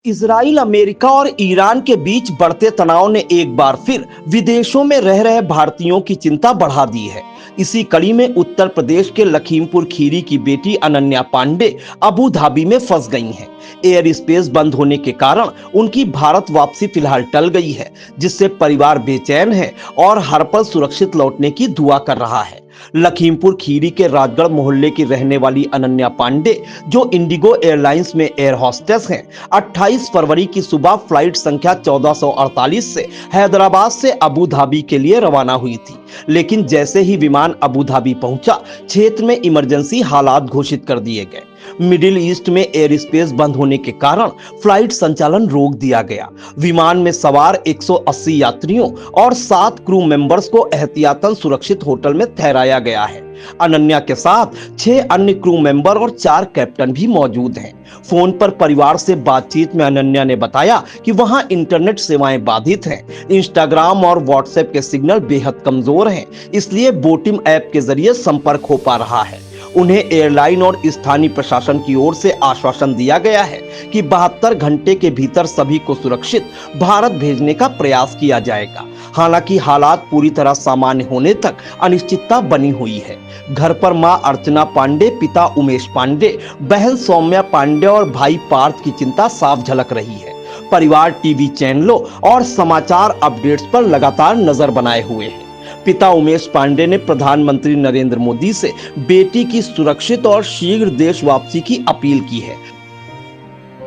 Israel, America और Iran के बीच बढ़ते तनाव ने एक बार फिर विदेशों में रह रहे भारतीयों की चिंता बढ़ा दी है। इसी कड़ी में उत्तर प्रदेश के लखीमपुर खीरी की बेटी अनन्या पांडे अबू धाबी में फंस गई हैं। एयर स्पेस बंद होने के कारण उनकी भारत वापसी फिलहाल टल गई है, जिससे परिवार बेचैन है और हर पल सुरक्षित लौटने की दुआ कर रहा है। लखीमपुर खीरी के राजगढ़ मोहल्ले की रहने वाली अनन्या पांडे, जो इंडिगो एयरलाइंस में एयर हॉस्टेस हैं, 28 फरवरी की सुबह फ्लाइट संख्या 1448 से हैदराबाद से अबू धाबी के लिए रवाना हुई थी। लेकिन जैसे ही विमान अबू धाबी पहुंचा, क्षेत्र में इमरजेंसी हालात घोषित कर दिए गए। मिडिल ईस्ट में एयर स्पेस बंद होने के कारण फ्लाइट संचालन रोक दिया गया। विमान में सवार 180 यात्रियों और 7 क्रू मेंबर्स को एहतियातन सुरक्षित होटल में ठहराया गया है। अनन्या के साथ 6 अन्य क्रू मेंबर और 4 कैप्टन भी मौजूद हैं। फोन पर परिवार से बातचीत में अनन्या ने बताया कि वहां इंटरनेट सेवाएं बाधित हैं, इंस्टाग्राम और व्हाट्सएप के सिग्नल बेहद कमजोर हैं, इसलिए बोटिम ऐप के जरिए संपर्क हो पा रहा है। उन्हें एयरलाइन और स्थानीय प्रशासन की ओर से आश्वासन दिया गया है कि 72 घंटे के भीतर सभी को सुरक्षित भारत भेजने का प्रयास किया जाएगा। हालांकि हालात पूरी तरह सामान्य होने तक अनिश्चितता बनी हुई है। घर पर मां अर्चना पांडे, पिता उमेश पांडे, बहन सौम्या पांडे और भाई पार्थ की चिंता साफ झलक रही है। परिवार टीवी चैनलों और समाचार अपडेट्स पर लगातार नजर बनाए हुए है। पिता उमेश पांडे ने प्रधानमंत्री नरेंद्र मोदी से बेटी की सुरक्षित और शीघ्र देश वापसी की अपील की है।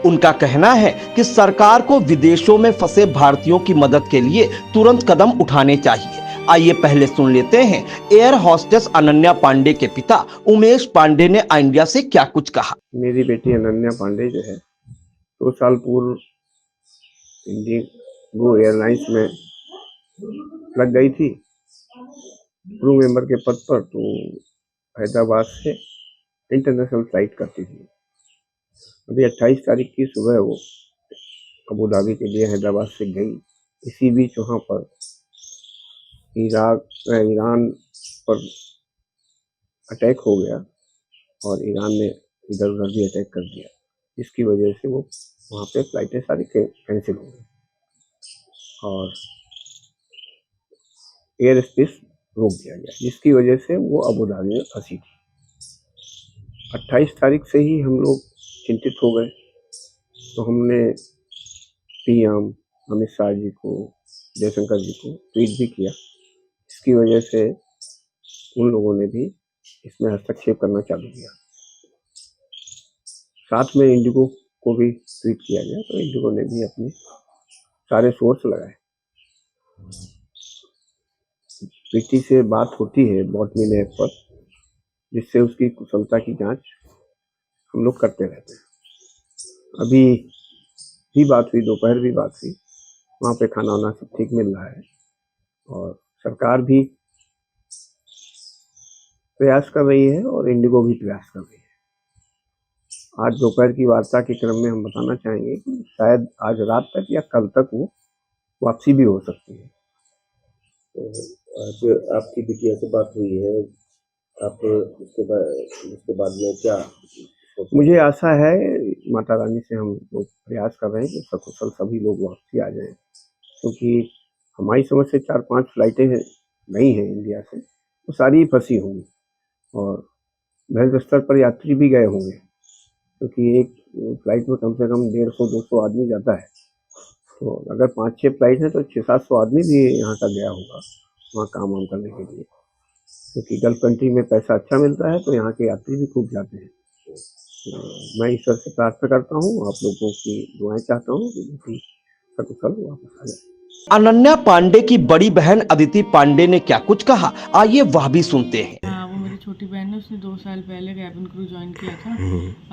उनका कहना है कि सरकार को विदेशों में फंसे भारतीयों की मदद के लिए तुरंत कदम उठाने चाहिए। आइए पहले सुन लेते हैं एयर हॉस्टेस अनन्या पांडे के पिता उमेश पांडे ने इंडिया से क्या कुछ कहा। मेरी बेटी अनन्या पांडे जो है 2 साल पूर्व इंडिगो एयरलाइंस में लग गई थी क्रू मेंबर के पद पर। तो हैदराबाद से इंटरनेशनल फ्लाइट करती थी। अभी 28 तारीख की सुबह वो अबू धाबी के लिए हैदराबाद से गई। इसी बीच वहाँ पर ईरान पर अटैक हो गया और ईरान ने इधर उधर भी अटैक कर दिया, जिसकी वजह से वो वहाँ पे फ्लाइटें सारी कैंसिल हो गई और एयर स्पेस रोक दिया गया, जिसकी वजह से वो अबू धाबी में फंसी थी। 28 तारीख से ही हम लोग चिंतित हो गए, तो हमने पीएम अमित शाह जी को, जयशंकर जी को ट्वीट भी किया। इसकी वजह से उन लोगों ने भी इसमें हस्तक्षेप करना चालू किया। साथ में इंडिगो को भी ट्वीट किया गया, तो इंडिगो ने भी अपने सारे सोर्स लगाए। बेटी से बात होती है बॉटमिल ऐप पर, जिससे उसकी कुशलता की जांच हम लोग करते रहते हैं। अभी भी बात हुई, दोपहर भी बात हुई। वहाँ पे खाना वाना सब ठीक मिल रहा है और सरकार भी प्रयास कर रही है और इंडिगो भी प्रयास कर रही है। आज दोपहर की वार्ता के क्रम में हम बताना चाहेंगे कि शायद आज रात तक या कल तक वो वापसी भी हो सकती है। तो आज आपकी बिटिया से बात हुई है, आप उसके बाद में क्या? मुझे आशा है माता रानी से, हम लोग प्रयास कर रहे हैं कि सकुशल सभी लोग वापसी आ जाएं, क्योंकि हमारी समझ से 4-5 फ्लाइटें गई हैं इंडिया से, वो सारी फंसी होंगी और महज स्तर पर यात्री भी गए होंगे, क्योंकि एक फ्लाइट में कम से कम 150-200 आदमी जाता है। तो अगर 5-6 फ्लाइट है तो 600-700 आदमी भी यहाँ का गया होगा वहाँ काम वाम करने के लिए, क्योंकि गल्फ कंट्री में पैसा अच्छा मिलता है, तो यहाँ के यात्री भी खूब जाते हैं। मैं ईश्वर से प्रार्थना करता हूँ, आप लोगों की दुआएं चाहता हूँ कि बेटी सकुशल वापस आ जाए। अनन्या पांडे की बड़ी बहन अदिति पांडे ने क्या कुछ कहा, आइए वह भी सुनते हैं। हाँ, वो मेरी छोटी बहन है, उसने 2 साल पहले कैबिन क्रू ज्वाइन किया था।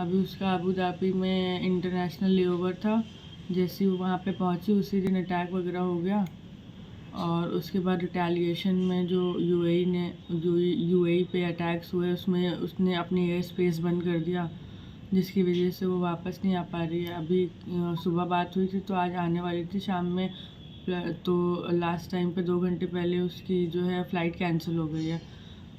अभी उसका अबू धाबी में इंटरनेशनल लेओवर था। जैसे वो वहाँ पे पहुँची उसी दिन अटैक वगैरह हो गया और उसके बाद रिटेलिएशन में जो यूएई पे अटैक्स हुए, उसमें उसने अपनी एयर स्पेस बंद कर दिया, जिसकी वजह से वो वापस नहीं आ पा रही है। अभी सुबह बात हुई थी तो आज आने वाली थी शाम में, तो लास्ट टाइम पे 2 घंटे पहले उसकी जो है फ़्लाइट कैंसिल हो गई है।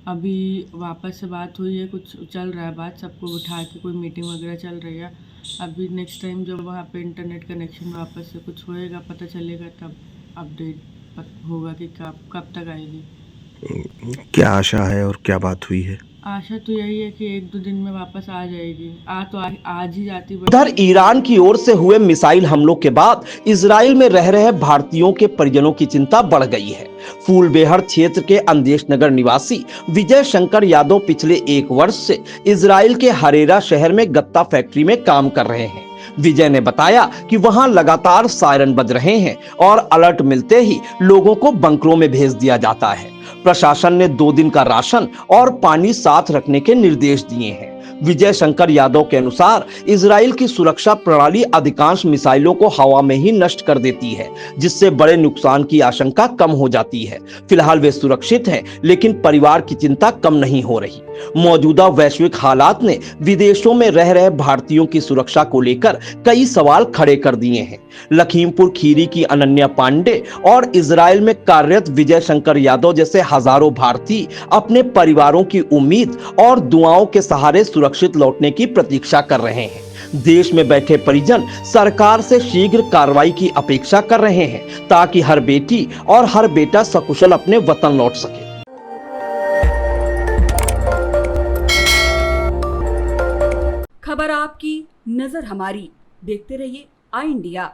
अभी वापस से बात हुई है, कुछ चल रहा है बात, सबको बिठा के कोई मीटिंग वगैरह चल रही है। अभी नेक्स्ट टाइम जब वहाँ पे इंटरनेट कनेक्शन वापस से कुछ होएगा, पता चलेगा, तब अपडेट होगा कि कब तक आएगी। क्या आशा है और क्या बात हुई है? आशा तो यही है कि 1-2 दिन में वापस आ जाएगी। आज ही जाती। उधर ईरान की ओर से हुए मिसाइल हमलों के बाद इजराइल में रह रहे भारतीयों के परिजनों की चिंता बढ़ गई है। फूलबेहर क्षेत्र के अंदेश नगर निवासी विजय शंकर यादव पिछले 1 वर्ष से इजराइल के हरेरा शहर में गत्ता फैक्ट्री में काम कर रहे हैं। विजय ने बताया कि वहां लगातार सायरन बज रहे हैं और अलर्ट मिलते ही लोगों को बंकरों में भेज दिया जाता है। प्रशासन ने 2 दिन का राशन और पानी साथ रखने के निर्देश दिए हैं। विजय शंकर यादव के अनुसार इजराइल की सुरक्षा प्रणाली अधिकांश मिसाइलों को हवा में ही नष्ट कर देती है, जिससे बड़े नुकसान की आशंका कम हो जाती है। फिलहाल वे सुरक्षित हैं, लेकिन परिवार की चिंता कम नहीं हो रही। मौजूदा वैश्विक हालात ने विदेशों में रह रहे भारतीयों की सुरक्षा को लेकर कई सवाल खड़े कर दिए हैं। लखीमपुर खीरी की अनन्या पांडे और इजराइल में कार्यरत विजय शंकर यादव जैसे हजारों भारतीय अपने परिवारों की उम्मीद और दुआओं के सहारे सुरक्षित लौटने की प्रतीक्षा कर रहे हैं। देश में बैठे परिजन सरकार से शीघ्र कार्रवाई की अपेक्षा कर रहे हैं, ताकि हर बेटी और हर बेटा सकुशल अपने वतन लौट सके। खबर आपकी, नजर हमारी। देखते रहिए आई इंडिया।